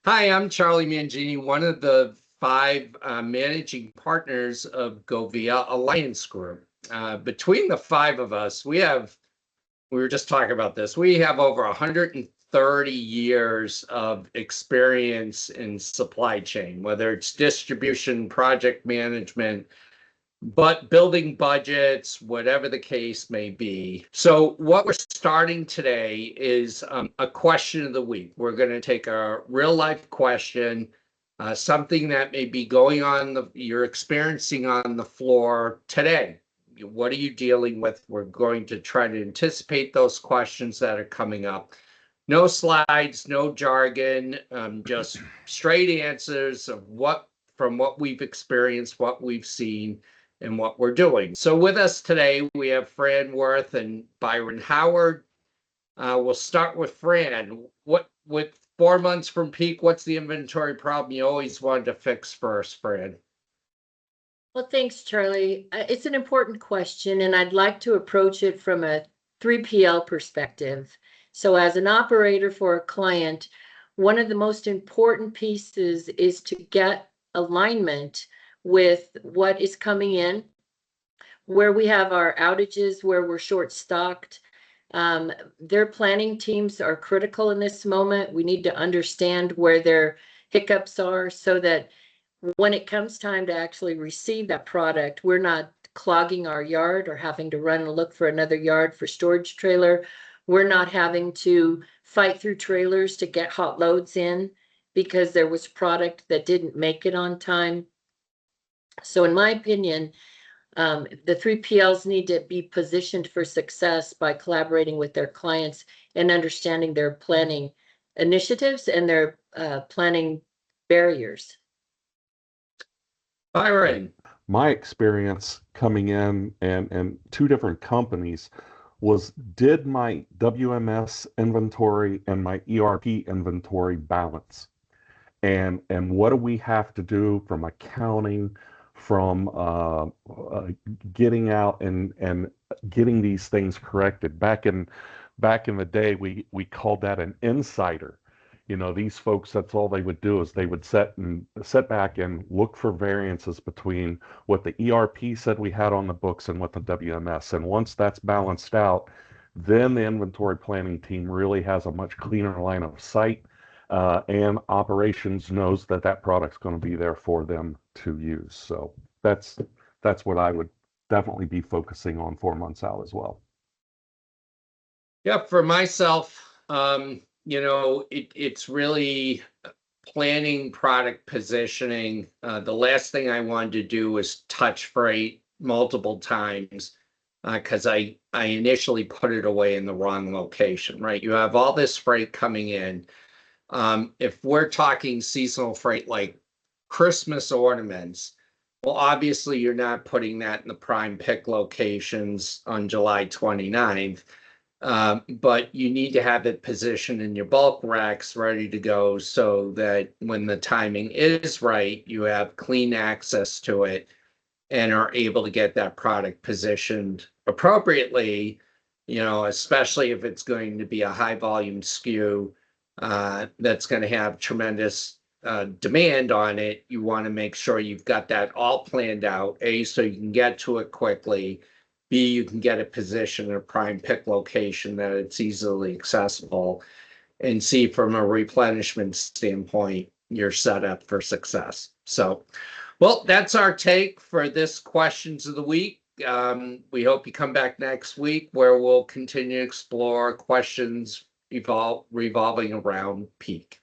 Hi, I'm Charlie Mangini, one of the five managing partners of GoVia Alliance Group. Between the five of us, we were just talking about this, we have over 130 years of experience in supply chain, whether it's distribution, project management, but building budgets, whatever the case may be. So what we're starting today is a question of the week. We're going to take a real life question, something that may be going on, you're experiencing on the floor today. What are you dealing with? We're going to try to anticipate those questions that are coming up. No slides, no jargon, just straight answers of from what we've experienced, what we've seen, and what we're doing. So with us today, we have Fran Worth and Byron Howard. We'll start with Fran. With 4 months from peak, what's the inventory problem you always wanted to fix first, Fran? Well, thanks, Charlie. It's an important question, and I'd like to approach it from a 3PL perspective. So as an operator for a client, one of the most important pieces is to get alignment with what is coming in, where we have our outages, where we're short stocked. Their planning teams are critical in this moment. We need to understand where their hiccups are so that when it comes time to actually receive that product, we're not clogging our yard or having to run and look for another yard for storage trailer. We're not having to fight through trailers to get hot loads in because there was product that didn't make it on time. So in my opinion, the 3PLs need to be positioned for success by collaborating with their clients and understanding their planning initiatives and their planning barriers. Byron. My experience coming in and two different companies was, did my WMS inventory and my ERP inventory balance? And what do we have to do from accounting, from getting out and getting these things corrected? Back in the day, we called that an insider. You know, these folks, that's all they would do is they would sit back and look for variances between what the ERP said we had on the books and what the WMS. And once that's balanced out, then the inventory planning team really has a much cleaner line of sight, and operations knows that that product's going to be there for them to use. So that's what I would definitely be focusing on 4 months out as well. Yeah, for myself, it's really planning product positioning. The last thing I wanted to do was touch freight multiple times because I initially put it away in the wrong location, right? You have all this freight coming in. If we're talking seasonal freight like Christmas ornaments, well, obviously you're not putting that in the prime pick locations on July 29th. But you need to have it positioned in your bulk racks ready to go so that when the timing is right, you have clean access to it and are able to get that product positioned appropriately, especially if it's going to be a high volume SKU that's going to have tremendous demand on it. You want to make sure you've got that all planned out, A, so you can get to it quickly, B, you can get it positioned in a prime pick location that it's easily accessible, and C, from a replenishment standpoint, you're set up for success. So, well, that's our take for this questions of the week. We hope you come back next week where we'll continue to explore questions revolving around peak.